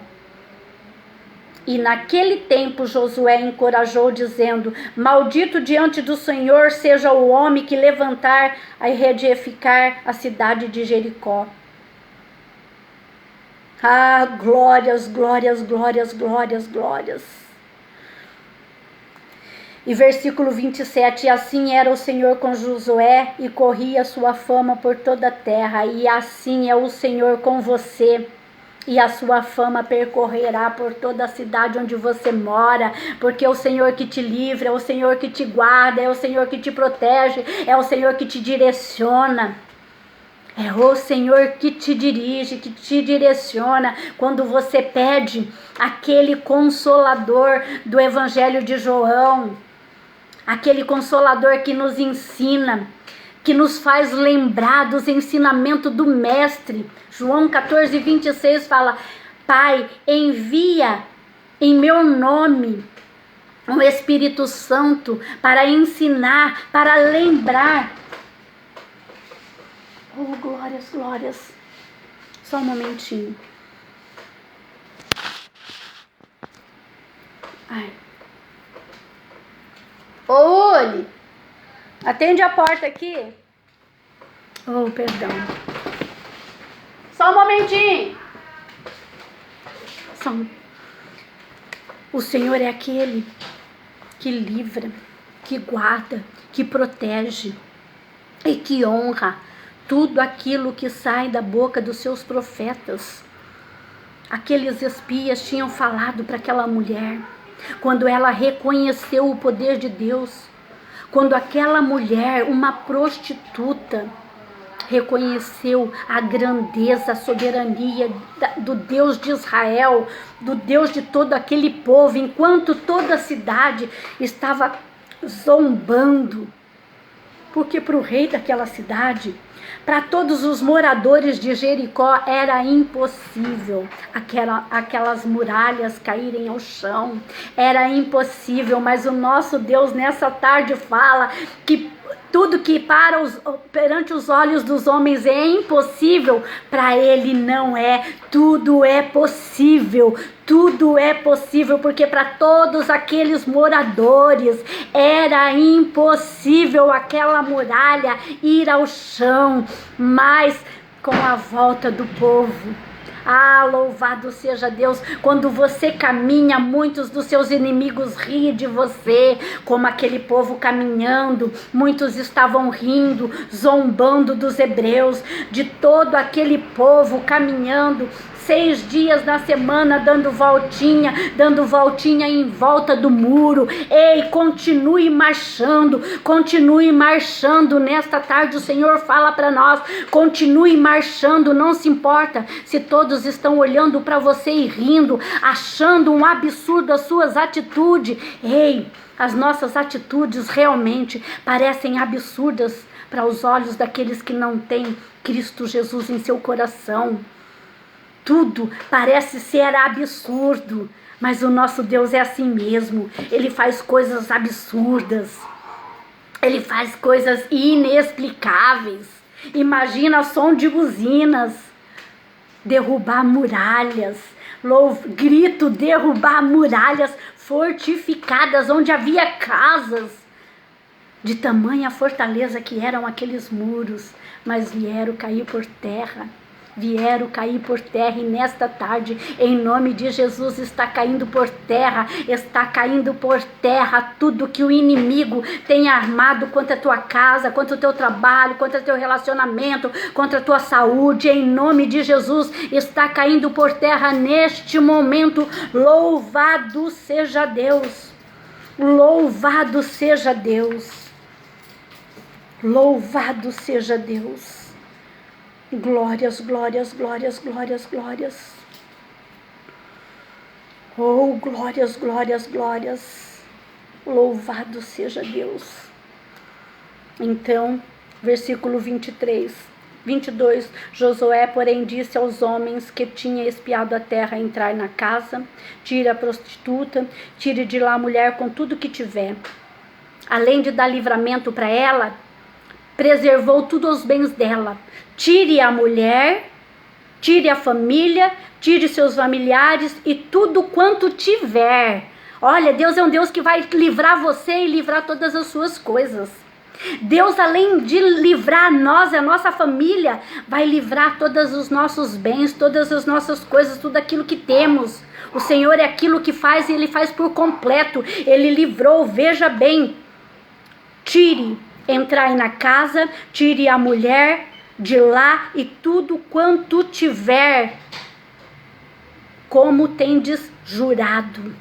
E naquele tempo Josué encorajou, dizendo: maldito diante do Senhor seja o homem que levantar e reedificar a cidade de Jericó. Ah, glórias, glórias, glórias, glórias, glórias. E versículo 27, e assim era o Senhor com Josué, e corria sua fama por toda a terra, e assim é o Senhor com você, e a sua fama percorrerá por toda a cidade onde você mora, porque é o Senhor que te livra, é o Senhor que te guarda, é o Senhor que te protege, é o Senhor que te direciona. É o Senhor que te dirige, que te direciona quando você pede aquele consolador do Evangelho de João, aquele consolador que nos ensina, que nos faz lembrar dos ensinamentos do Mestre. João 14, 26 fala: Pai, envia em meu nome o Espírito Santo para ensinar, para lembrar. Oh, glórias, glórias. Só um momentinho. Ai. Ô, Oli, atende a porta aqui. Oh, perdão. Só um momentinho. O Senhor é aquele que livra, que guarda, que protege e que honra tudo aquilo que sai da boca dos seus profetas. Aqueles espias tinham falado para aquela mulher, quando ela reconheceu o poder de Deus, quando aquela mulher, uma prostituta, reconheceu a grandeza, a soberania do Deus de Israel, do Deus de todo aquele povo, enquanto toda a cidade estava zombando, porque para o rei daquela cidade, para todos os moradores de Jericó, era impossível aquelas muralhas caírem ao chão. Era impossível, mas o nosso Deus nessa tarde fala que tudo que perante os olhos dos homens é impossível, para Ele não é. Tudo é possível. Tudo é possível, porque para todos aqueles moradores era impossível aquela muralha ir ao chão, mas com a volta do povo. Ah, louvado seja Deus, quando você caminha, muitos dos seus inimigos riem de você, como aquele povo caminhando, muitos estavam rindo, zombando dos hebreus, de todo aquele povo caminhando, 6 dias na semana, dando voltinha em volta do muro. Ei, continue marchando nesta tarde. O Senhor fala para nós, continue marchando, não se importa se todos estão olhando para você e rindo, achando um absurdo as suas atitudes. Ei, as nossas atitudes realmente parecem absurdas para os olhos daqueles que não têm Cristo Jesus em seu coração. Tudo parece ser absurdo, mas o nosso Deus é assim mesmo. Ele faz coisas absurdas. Ele faz coisas inexplicáveis. Imagina som de buzinas, derrubar muralhas, grito, derrubar muralhas fortificadas onde havia casas. De tamanha fortaleza que eram aqueles muros, mas vieram cair por terra. E nesta tarde, em nome de Jesus, está caindo por terra tudo que o inimigo tem armado contra a tua casa, contra o teu trabalho, contra o teu relacionamento, contra a tua saúde. Em nome de Jesus, está caindo por terra neste momento. Louvado seja Deus, louvado seja Deus, louvado seja Deus. Glórias, glórias, glórias, glórias, glórias. Oh, glórias, glórias, glórias. Louvado seja Deus. Então, versículo 22. Josué, porém, disse aos homens que tinha espiado a terra: entrai na casa, tire a prostituta, tire de lá a mulher com tudo que tiver. Além de dar livramento para ela, preservou todos os bens dela. Tire a mulher Tire a família, tire seus familiares e tudo quanto tiver. Olha, Deus é um Deus que vai livrar você e livrar todas as suas coisas. Deus, além de livrar nós, a nossa família, vai livrar todos os nossos bens, todas as nossas coisas, tudo aquilo que temos. O Senhor é aquilo que faz e Ele faz por completo. Ele livrou, veja bem. Tire, entrai na casa, tire a mulher de lá e tudo quanto tiver, como tendes jurado.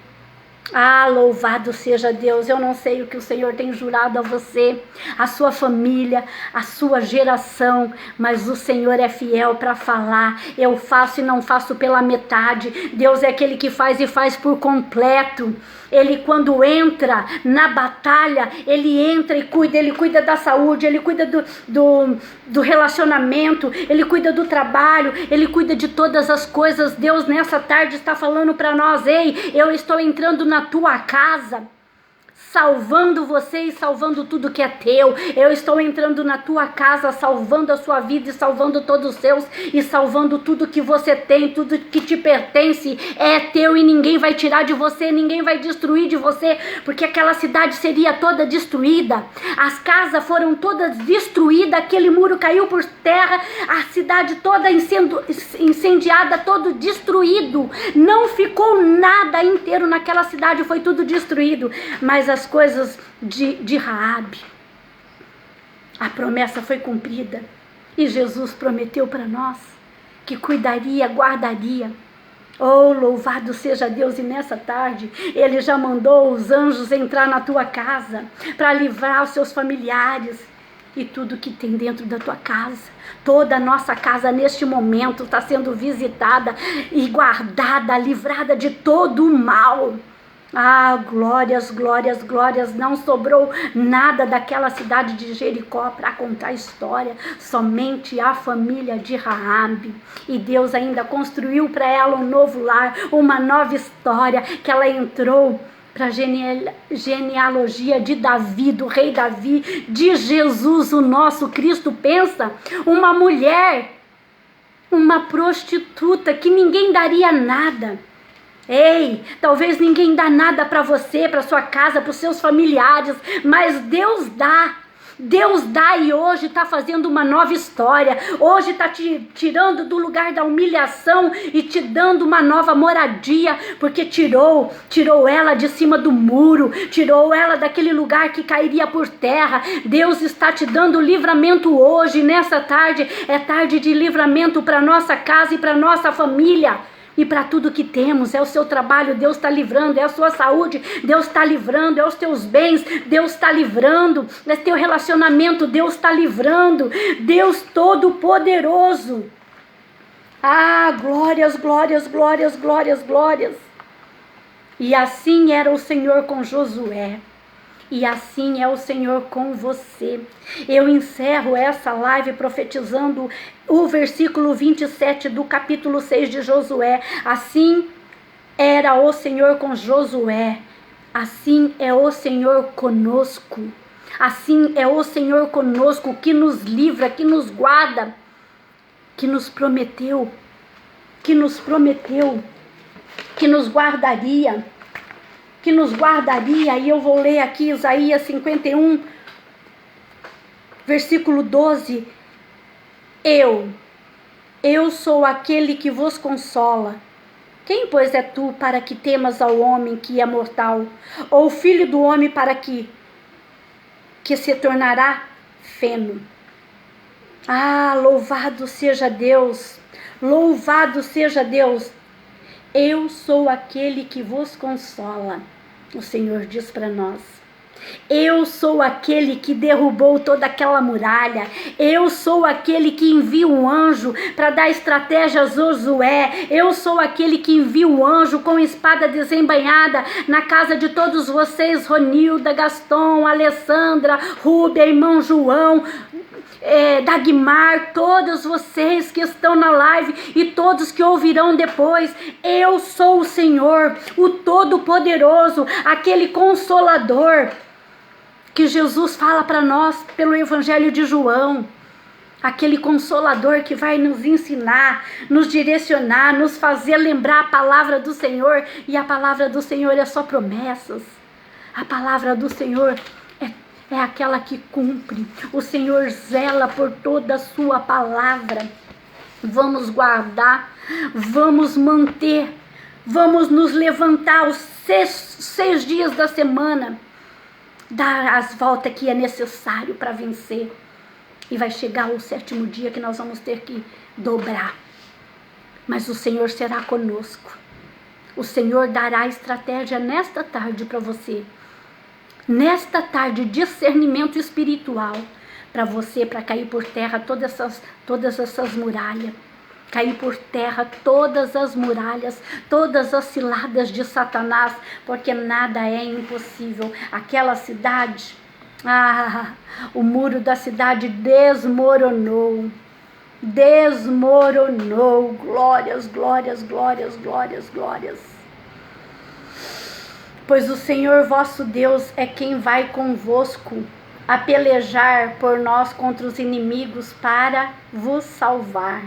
Ah, louvado seja Deus. Eu não sei o que o Senhor tem jurado a você, a sua família, a sua geração, mas o Senhor é fiel para falar. Eu faço e não faço pela metade. Deus é aquele que faz e faz por completo. Ele, quando entra na batalha, ele entra e cuida. Ele cuida da saúde, ele cuida do relacionamento, ele cuida do trabalho, ele cuida de todas as coisas. Deus nessa tarde está falando para nós: ei, eu estou entrando na tua casa, salvando você e salvando tudo que é teu. Eu estou entrando na tua casa, salvando a sua vida e salvando todos os seus, e salvando tudo que você tem, tudo que te pertence, é teu e ninguém vai tirar de você, ninguém vai destruir de você, porque aquela cidade seria toda destruída, as casas foram todas destruídas, aquele muro caiu por terra, a cidade toda incendiada, todo destruído, não ficou nada inteiro naquela cidade, foi tudo destruído. Mas as coisas de Raabe, a promessa foi cumprida, e Jesus prometeu para nós que cuidaria, guardaria. Oh, louvado seja Deus. E nessa tarde Ele já mandou os anjos entrar na tua casa para livrar os seus familiares e tudo que tem dentro da tua casa. Toda a nossa casa neste momento está sendo visitada e guardada, livrada de todo o mal. Ah, glórias, glórias, glórias. Não sobrou nada daquela cidade de Jericó para contar a história, somente a família de Raabe. E Deus ainda construiu para ela um novo lar, uma nova história, que ela entrou para a genealogia de Davi, do rei Davi, de Jesus, o nosso Cristo. Pensa, uma mulher, uma prostituta que ninguém daria nada. Ei, talvez ninguém dá nada para você, para sua casa, para os seus familiares, mas Deus dá. Deus dá, e hoje está fazendo uma nova história. Hoje está te tirando do lugar da humilhação e te dando uma nova moradia, porque tirou ela de cima do muro, tirou ela daquele lugar que cairia por terra. Deus está te dando livramento hoje, nessa tarde. É tarde de livramento para nossa casa e para nossa família. E para tudo que temos, é o seu trabalho, Deus está livrando, é a sua saúde, Deus está livrando, é os teus bens, Deus está livrando, é teu relacionamento, Deus está livrando, Deus Todo-Poderoso. Ah, glórias, glórias, glórias, glórias, glórias. E assim era o Senhor com Josué. E assim é o Senhor com você. Eu encerro essa live profetizando o versículo 27 do capítulo 6 de Josué. Assim era o Senhor com Josué. Assim é o Senhor conosco. Assim é o Senhor conosco, que nos livra, que nos guarda, que nos prometeu, que nos guardaria, e eu vou ler aqui Isaías 51, versículo 12. Eu sou aquele que vos consola. Quem, pois, é tu para que temas ao homem que é mortal, ou o filho do homem para que se tornará feno? Ah, louvado seja Deus, louvado seja Deus. Eu sou aquele que vos consola. O Senhor diz para nós: eu sou aquele que derrubou toda aquela muralha. Eu sou aquele que envia um anjo para dar estratégia a Josué. Eu sou aquele que envia um anjo com espada desembainhada na casa de todos vocês, Ronilda, Gaston, Alessandra, Rúbia, irmão João, Dagmar, todos vocês que estão na live e todos que ouvirão depois. Eu sou o Senhor, o Todo-Poderoso, aquele Consolador que Jesus fala para nós pelo Evangelho de João. aquele consolador que vai nos ensinar, nos direcionar, nos fazer lembrar a palavra do Senhor. E a palavra do Senhor é só promessas. A palavra do Senhor é aquela que cumpre. O Senhor zela por toda a sua palavra. Vamos guardar, vamos manter, vamos nos levantar os seis dias da semana, dar as voltas que é necessário para vencer. E vai chegar o 7º dia que nós vamos ter que dobrar. Mas o Senhor será conosco. O Senhor dará estratégia nesta tarde para você. Nesta tarde, discernimento espiritual para você, para cair por terra todas essas muralhas. Cair por terra todas as muralhas, todas as ciladas de Satanás, porque nada é impossível. Aquela cidade, o muro da cidade desmoronou. Desmoronou. Glórias, glórias, glórias, glórias, glórias. Pois o Senhor vosso Deus é quem vai convosco a pelejar por nós contra os inimigos para vos salvar.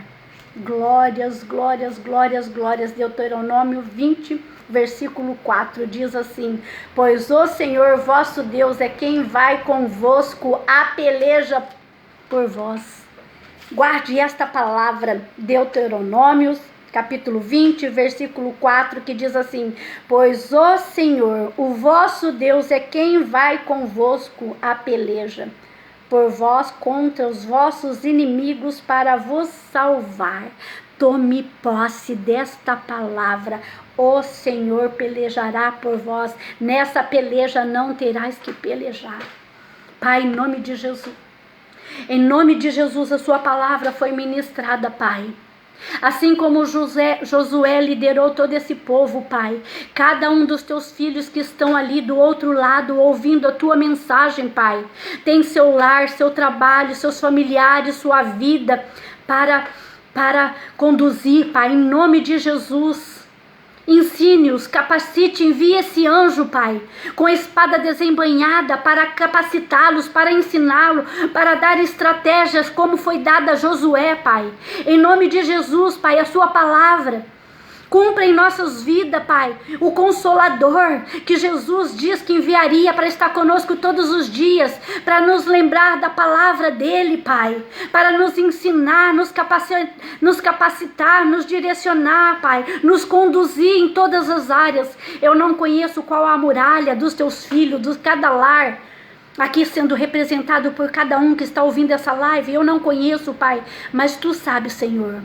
Glórias, glórias, glórias, glórias. Deuteronômio 20, versículo 4 diz assim: pois o Senhor vosso Deus é quem vai convosco a peleja por vós. Guarde esta palavra, Deuteronômio capítulo 20, versículo 4, que diz assim: pois o Senhor, o vosso Deus, é quem vai convosco a peleja por vós contra os vossos inimigos para vos salvar. Tome posse desta palavra. O Senhor pelejará por vós. Nessa peleja não terás que pelejar. Pai, em nome de Jesus. Em nome de Jesus, a sua palavra foi ministrada, Pai. Assim como Josué liderou todo esse povo, Pai, cada um dos teus filhos que estão ali do outro lado ouvindo a tua mensagem, Pai, tem seu lar, seu trabalho, seus familiares, sua vida para conduzir, Pai, em nome de Jesus. Ensine-os, capacite, envie esse anjo, Pai, com a espada desembainhada para capacitá-los, para ensiná-los, para dar estratégias como foi dada a Josué, Pai. Em nome de Jesus, Pai, a sua palavra cumpra em nossas vidas, Pai, o Consolador que Jesus diz que enviaria para estar conosco todos os dias, para nos lembrar da palavra dele, Pai, para nos ensinar, nos capacitar, nos direcionar, Pai, nos conduzir em todas as áreas. Eu não conheço qual a muralha dos teus filhos, de cada lar, aqui sendo representado por cada um que está ouvindo essa live. Eu não conheço, Pai, mas tu sabes, Senhor.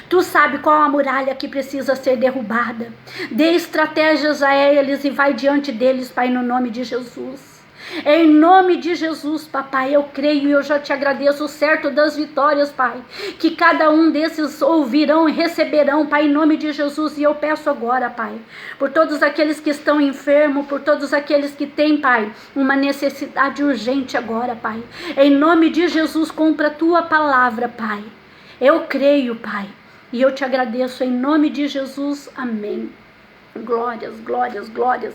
Tu sabe qual a muralha que precisa ser derrubada. Dê estratégias a eles e vai diante deles, Pai, no nome de Jesus. Em nome de Jesus, Papai, eu creio e eu já te agradeço, certo das vitórias, Pai, que cada um desses ouvirão e receberão, Pai, em nome de Jesus. E eu peço agora, Pai, por todos aqueles que estão enfermos, por todos aqueles que têm, Pai, uma necessidade urgente agora, Pai, em nome de Jesus, cumpra a tua palavra, Pai. Eu creio, Pai, e eu te agradeço em nome de Jesus. Amém. Glórias, glórias, glórias.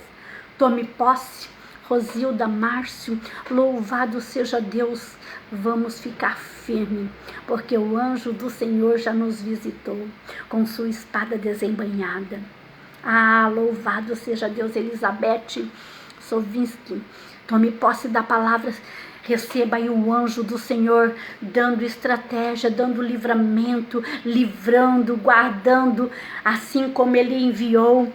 Tome posse, Rosilda, Márcio, louvado seja Deus. Vamos ficar firme, porque o anjo do Senhor já nos visitou com sua espada desembainhada. Louvado seja Deus. Elizabeth Sovinski, tome posse da palavra. Receba aí o anjo do Senhor dando estratégia, dando livramento, livrando, guardando, assim como ele enviou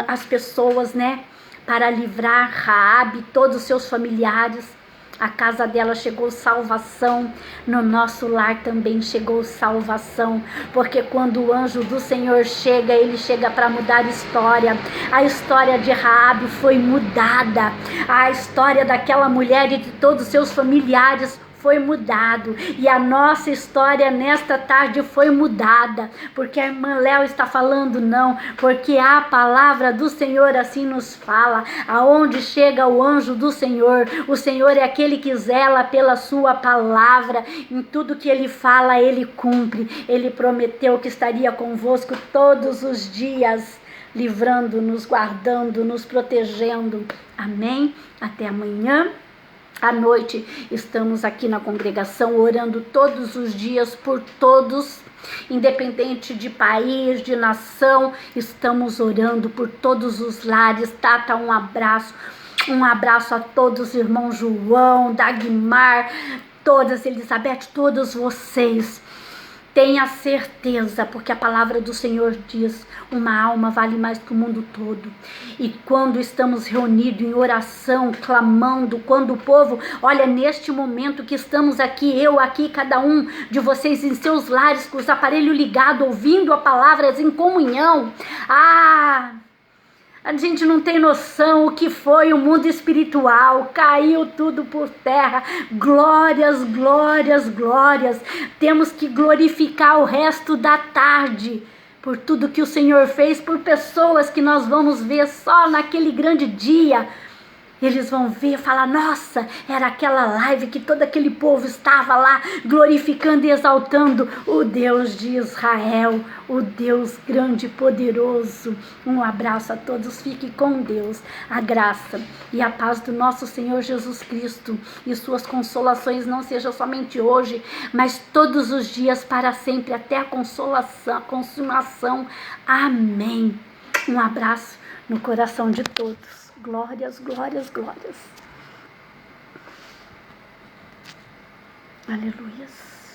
as pessoas, né, para livrar Raabe, todos os seus familiares. A casa dela chegou salvação, no nosso lar também chegou salvação, porque quando o anjo do Senhor chega, ele chega para mudar a história. A história de Raabe foi mudada, a história daquela mulher e de todos os seus familiares foi mudado, e a nossa história nesta tarde foi mudada, porque a irmã Léo está falando não, porque a palavra do Senhor assim nos fala. Aonde chega o anjo do Senhor, o Senhor é aquele que zela pela sua palavra, em tudo que ele fala ele cumpre. Ele prometeu que estaria convosco todos os dias, livrando-nos, guardando-nos, protegendo. Amém? Até amanhã. À noite, estamos aqui na congregação orando todos os dias por todos, independente de país, de nação, estamos orando por todos os lares. Tata, um abraço a todos, irmão João, Dagmar, todas, Elizabeth, todos vocês. Tenha certeza, porque a palavra do Senhor diz, uma alma vale mais que o mundo todo. E quando estamos reunidos em oração, clamando, quando o povo, olha, neste momento que estamos aqui, eu aqui, cada um de vocês em seus lares, com os aparelhos ligados, ouvindo a palavra em comunhão. A gente não tem noção o que foi o mundo espiritual, caiu tudo por terra, glórias, glórias, glórias. Temos que glorificar o resto da tarde por tudo que o Senhor fez, por pessoas que nós vamos ver só naquele grande dia. Eles vão ver e falar, nossa, era aquela live que todo aquele povo estava lá glorificando e exaltando o Deus de Israel, o Deus grande e poderoso. Um abraço a todos, fique com Deus, a graça e a paz do nosso Senhor Jesus Cristo e suas consolações não sejam somente hoje, mas todos os dias para sempre, até a consumação. Amém. Um abraço no coração de todos. Glórias, glórias, glórias. Aleluias.